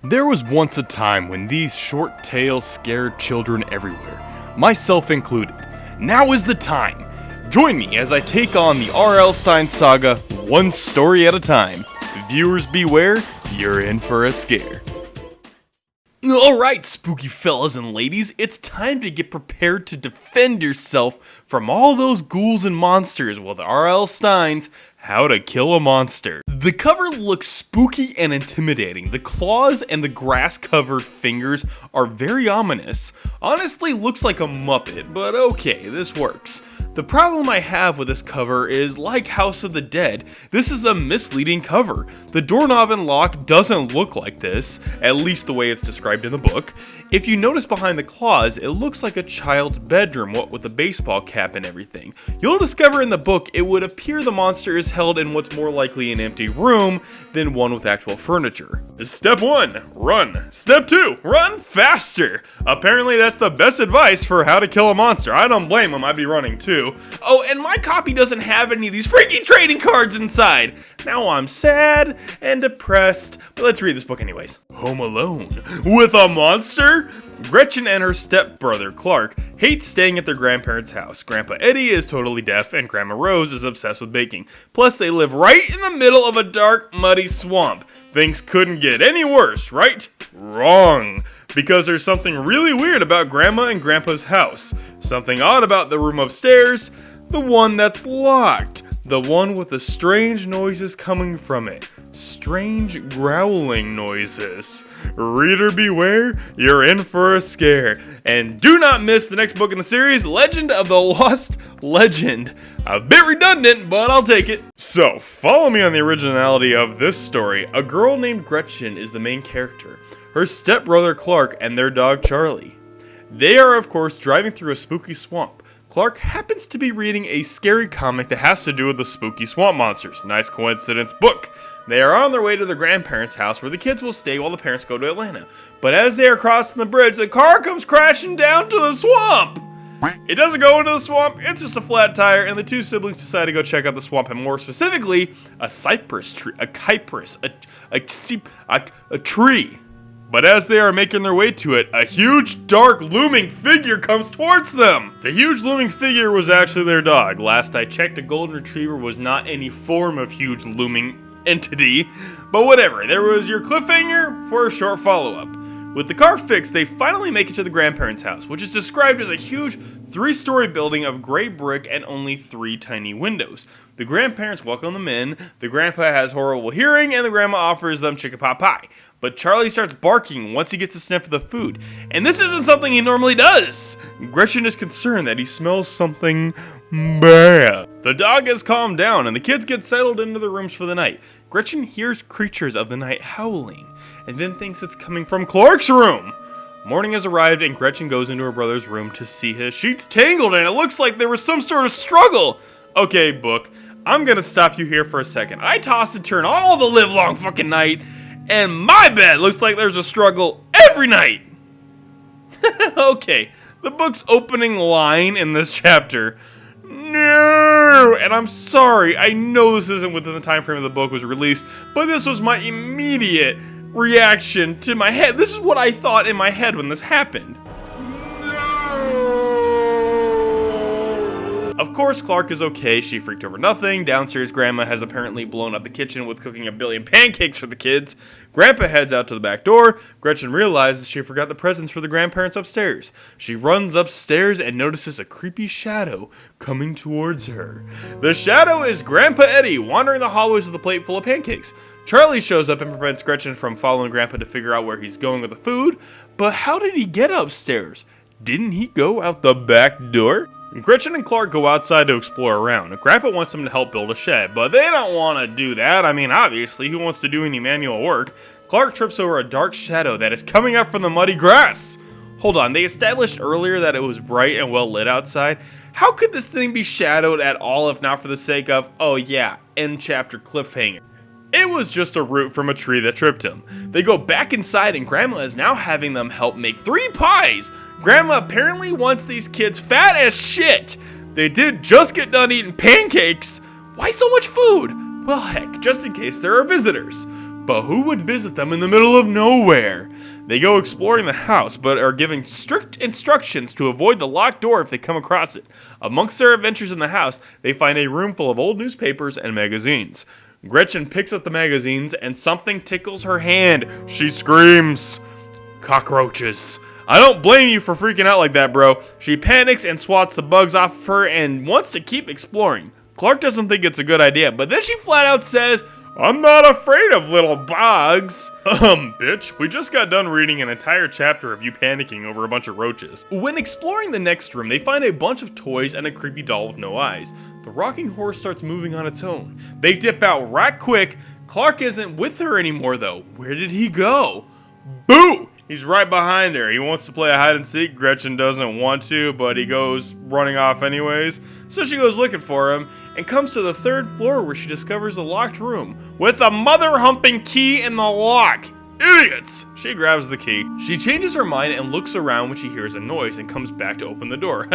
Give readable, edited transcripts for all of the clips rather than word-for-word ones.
There was once a time when these short tales scared children everywhere, myself included. Now is the time. Join me as I take on the R.L. Stine saga one story at a time. Viewers beware, you're in for a scare. Alright, spooky fellas and ladies, it's time to get prepared to defend yourself from all those ghouls and monsters with R.L. Stine's How to Kill a Monster. The cover looks spooky and intimidating. The claws and the grass-covered fingers are very ominous. Honestly, looks like a Muppet, but okay, this works. The problem I have with this cover is, like House of the Dead, this is a misleading cover. The doorknob and lock doesn't look like this, at least the way it's described in the book. If you notice behind the claws, it looks like a child's bedroom, what with a baseball cap and everything. You'll discover in the book it would appear the monster is held in what's more likely an empty room than one with actual furniture. Step 1, run. Step 2, run faster. Apparently that's the best advice for how to kill a monster. I don't blame him, I'd be running too. Oh, and my copy doesn't have any of these freaking trading cards inside. Now I'm sad and depressed, but let's read this book anyways. Home Alone with a monster? Gretchen and her stepbrother, Clark, hate staying at their grandparents' house. Grandpa Eddie is totally deaf and Grandma Rose is obsessed with baking. Plus, they live right in the middle of a dark, muddy swamp. Things couldn't get any worse, right? Wrong. Because there's something really weird about Grandma and Grandpa's house. Something odd about the room upstairs, the one that's locked. The one with the strange noises coming from it. Strange growling noises. Reader beware, you're in for a scare. And do not miss the next book in the series, Legend of the Lost Legend. A bit redundant, but I'll take it. So, follow me on the originality of this story. A girl named Gretchen is the main character. Her stepbrother Clark and their dog Charlie. They are, of course, driving through a spooky swamp. Clark happens to be reading a scary comic that has to do with the spooky swamp monsters. Nice coincidence book. They are on their way to their grandparents' house where the kids will stay while the parents go to Atlanta. But as they are crossing the bridge, the car comes crashing down to the swamp. It doesn't go into the swamp, it's just a flat tire, and the two siblings decide to go check out the swamp, and more specifically, a cypress tree, a tree. But as they are making their way to it, a huge, dark, looming figure comes towards them! The huge looming figure was actually their dog. Last I checked, a golden retriever was not any form of huge looming entity. But whatever, there was your cliffhanger for a short follow-up. With the car fixed, they finally make it to the grandparents' house, which is described as a huge 3-story building of gray brick and only 3 tiny windows. The grandparents welcome them in, the grandpa has horrible hearing, and the grandma offers them chicken pot pie. But Charlie starts barking once he gets a sniff of the food, and this isn't something he normally does. Gretchen is concerned that he smells something bad. The dog has calmed down, and the kids get settled into their rooms for the night. Gretchen hears creatures of the night howling, and then thinks it's coming from Clark's room. Morning has arrived, and Gretchen goes into her brother's room to see his sheets tangled, and it looks like there was some sort of struggle. Okay, book, I'm gonna stop you here for a second. I toss and turn all the livelong fucking night, and my bed looks like there's a struggle every night. Okay, the book's opening line in this chapter. No! And I'm sorry, I know this isn't within the time frame of the book was released, but this was my immediate reaction to my head. This is what I thought in my head when this happened. Of course, Clark is okay. She freaked over nothing. Downstairs, Grandma has apparently blown up the kitchen with cooking a billion pancakes for the kids. Grandpa heads out to the back door. Gretchen realizes she forgot the presents for the grandparents upstairs. She runs upstairs and notices a creepy shadow coming towards her. The shadow is Grandpa Eddie wandering the hallways with a plate full of pancakes. Charlie shows up and prevents Gretchen from following Grandpa to figure out where he's going with the food. But how did he get upstairs? Didn't he go out the back door? Gretchen and Clark go outside to explore around. Grandpa wants them to help build a shed, but they don't want to do that. I mean, obviously, who wants to do any manual work? Clark trips over a dark shadow that is coming up from the muddy grass. Hold on, they established earlier that it was bright and well lit outside. How could this thing be shadowed at all if not for the sake of, oh yeah, end chapter cliffhanger? It was just a root from a tree that tripped him. They go back inside and Grandma is now having them help make 3 pies. Grandma apparently wants these kids fat as shit. They did just get done eating pancakes. Why so much food? Well, heck, just in case there are visitors. But who would visit them in the middle of nowhere? They go exploring the house, but are given strict instructions to avoid the locked door if they come across it. Amongst their adventures in the house, they find a room full of old newspapers and magazines. Gretchen picks up the magazines and something tickles her hand. She screams. Cockroaches. I don't blame you for freaking out like that, bro. She panics and swats the bugs off of her and wants to keep exploring. Clark doesn't think it's a good idea, but then she flat out says, I'm not afraid of little bugs. Bitch, we just got done reading an entire chapter of you panicking over a bunch of roaches. When exploring the next room, they find a bunch of toys and a creepy doll with no eyes. The rocking horse starts moving on its own. They dip out right quick. Clark isn't with her anymore though. Where did he go? Boo! He's right behind her. He wants to play a hide and seek. Gretchen doesn't want to, but he goes running off anyways. So she goes looking for him and comes to the 3rd floor where she discovers a locked room with a mother-humping key in the lock. Idiots! She grabs the key. She changes her mind and looks around when she hears a noise and comes back to open the door.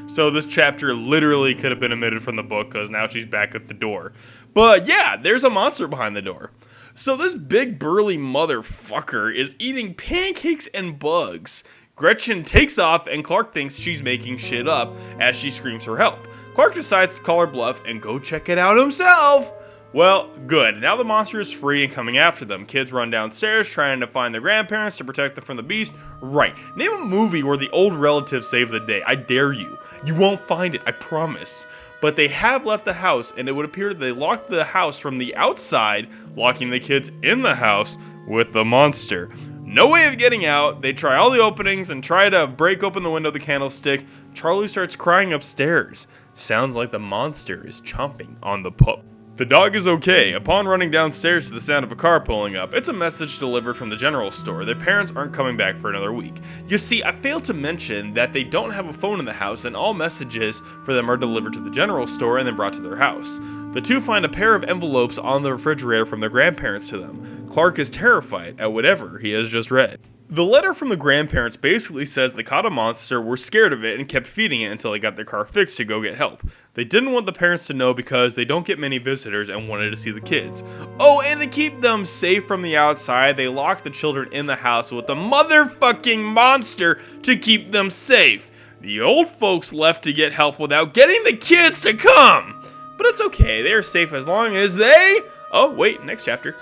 So this chapter literally could have been omitted from the book because now she's back at the door. But yeah, there's a monster behind the door. So this big burly motherfucker is eating pancakes and bugs. Gretchen takes off and Clark thinks she's making shit up as she screams for help. Clark decides to call her bluff and go check it out himself. Well, good. Now the monster is free and coming after them. Kids run downstairs trying to find their grandparents to protect them from the beast. Right. Name a movie where the old relatives save the day. I dare you. You won't find it, I promise. But they have left the house, and it would appear that they locked the house from the outside, locking the kids in the house with the monster. No way of getting out. They try all the openings and try to break open the window with the candlestick. Charlie starts crying upstairs. Sounds like the monster is chomping on the pup. The dog is okay. Upon running downstairs to the sound of a car pulling up, it's a message delivered from the general store. Their parents aren't coming back for another week. You see, I failed to mention that they don't have a phone in the house and all messages for them are delivered to the general store and then brought to their house. The two find a pair of envelopes on the refrigerator from their grandparents to them. Clark is terrified at whatever he has just read. The letter from the grandparents basically says they caught a monster, were scared of it, and kept feeding it until they got their car fixed to go get help. They didn't want the parents to know because they don't get many visitors and wanted to see the kids. Oh, and to keep them safe from the outside, they locked the children in the house with a motherfucking monster to keep them safe. The old folks left to get help without getting the kids to come. But it's okay, they are safe as long as they... Oh, wait, next chapter.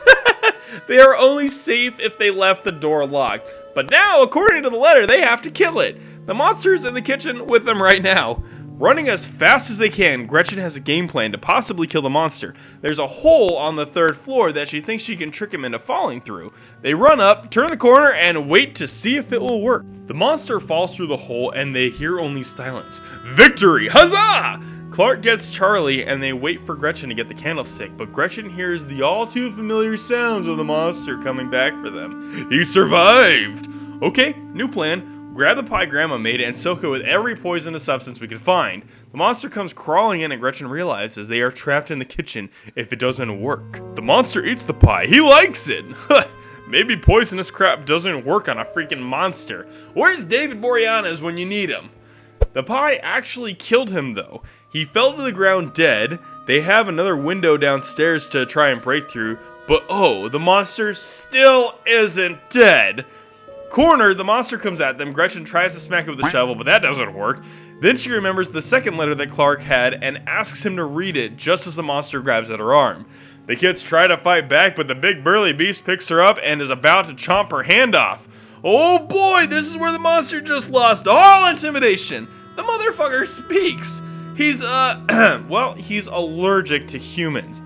They are only safe if they left the door locked. But now, according to the letter, they have to kill it. The monster is in the kitchen with them right now. Running as fast as they can, Gretchen has a game plan to possibly kill the monster. There's a hole on the 3rd floor that she thinks she can trick him into falling through. They run up, turn the corner, and wait to see if it will work. The monster falls through the hole and they hear only silence. Victory! Huzzah! Clark gets Charlie and they wait for Gretchen to get the candlestick, but Gretchen hears the all too familiar sounds of the monster coming back for them. He survived! Okay, new plan. Grab the pie Grandma made and soak it with every poisonous substance we can find. The monster comes crawling in and Gretchen realizes they are trapped in the kitchen if it doesn't work. The monster eats the pie. He likes it! Maybe poisonous crap doesn't work on a freaking monster. Where's David Boreanaz when you need him? The pie actually killed him though. He fell to the ground dead. They have another window downstairs to try and break through, but oh, the monster still isn't dead. Cornered, the monster comes at them. Gretchen tries to smack it with a shovel, but that doesn't work. Then she remembers the second letter that Clark had and asks him to read it just as the monster grabs at her arm. The kids try to fight back, but the big burly beast picks her up and is about to chomp her hand off. Oh boy, this is where the monster just lost all intimidation. The motherfucker speaks. He's, well, he's allergic to humans.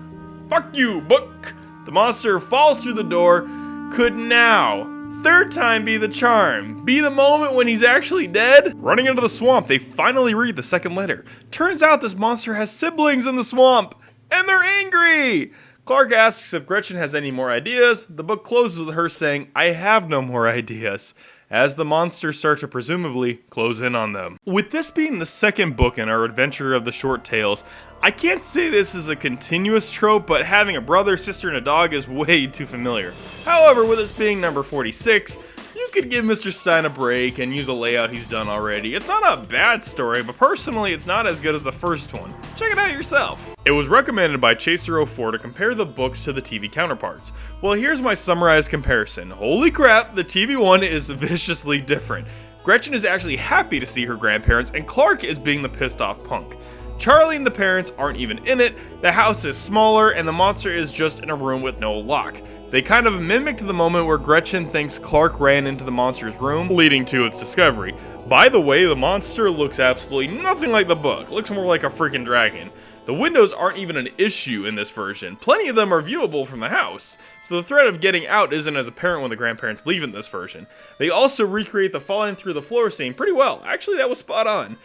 Fuck you, book! The monster falls through the door. Could now, 3rd time be the charm? Be the moment when he's actually dead? Running into the swamp, they finally read the second letter. Turns out this monster has siblings in the swamp, and they're angry! Clark asks if Gretchen has any more ideas. The book closes with her saying, I have no more ideas, as the monsters start to presumably close in on them. With this being the second book in our adventure of the short tales, I can't say this is a continuous trope, but having a brother, sister, and a dog is way too familiar. However, with this being number 46, you could give Mr. Stein a break and use a layout he's done already. It's not a bad story, but personally it's not as good as the first one. check it out yourself. It was recommended by Chaser04 to compare the books to the TV counterparts. Well, here's my summarized comparison. Holy crap, the TV one is viciously different. Gretchen is actually happy to see her grandparents, and Clark is being the pissed off punk. Charlie and the parents aren't even in it, the house is smaller, and the monster is just in a room with no lock. They kind of mimicked the moment where Gretchen thinks Clark ran into the monster's room, leading to its discovery. By the way, the monster looks absolutely nothing like the book, looks more like a freaking dragon. The windows aren't even an issue in this version, plenty of them are viewable from the house, so the threat of getting out isn't as apparent when the grandparents leave in this version. They also recreate the falling through the floor scene pretty well, actually that was spot on.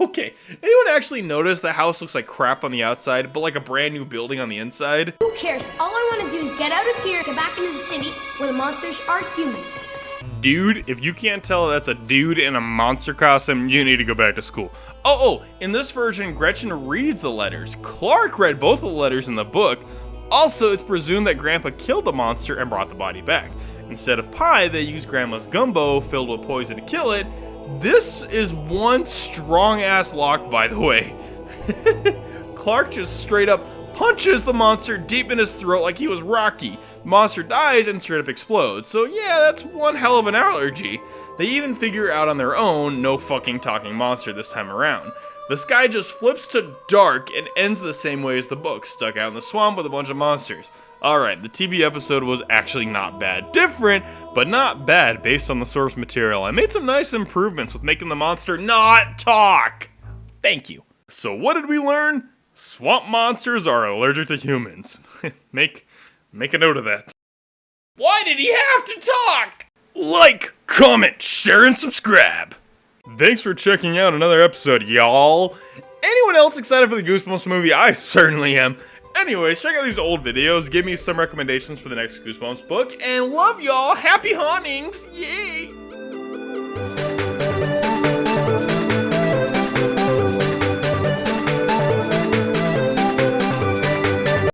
Okay, anyone actually notice the house looks like crap on the outside, but like a brand new building on the inside? Who cares? All I want to do is get out of here, get back into the city where the monsters are human. Dude, if you can't tell that's a dude in a monster costume, you need to go back to school. Oh, in this version, Gretchen reads the letters. Clark read both of the letters in the book. Also, it's presumed that Grandpa killed the monster and brought the body back. Instead of pie, they used Grandma's gumbo filled with poison to kill it. This is one strong-ass lock, by the way. Clark just straight up punches the monster deep in his throat like he was Rocky. The monster dies and straight up explodes, so yeah, that's one hell of an allergy. They even figure out on their own, no fucking talking monster this time around. The sky just flips to dark and ends the same way as the book, stuck out in the swamp with a bunch of monsters. Alright, the TV episode was actually not bad. Different, but not bad based on the source material. I made some nice improvements with making the monster not talk. Thank you. So what did we learn? Swamp monsters are allergic to humans. Make a note of that. Why did he have to talk? Like, comment, share, and subscribe. Thanks for checking out another episode, y'all. Anyone else excited for the Goosebumps movie? I certainly am. Anyways, check out these old videos, give me some recommendations for the next Goosebumps book, and love y'all. Happy hauntings. Yay!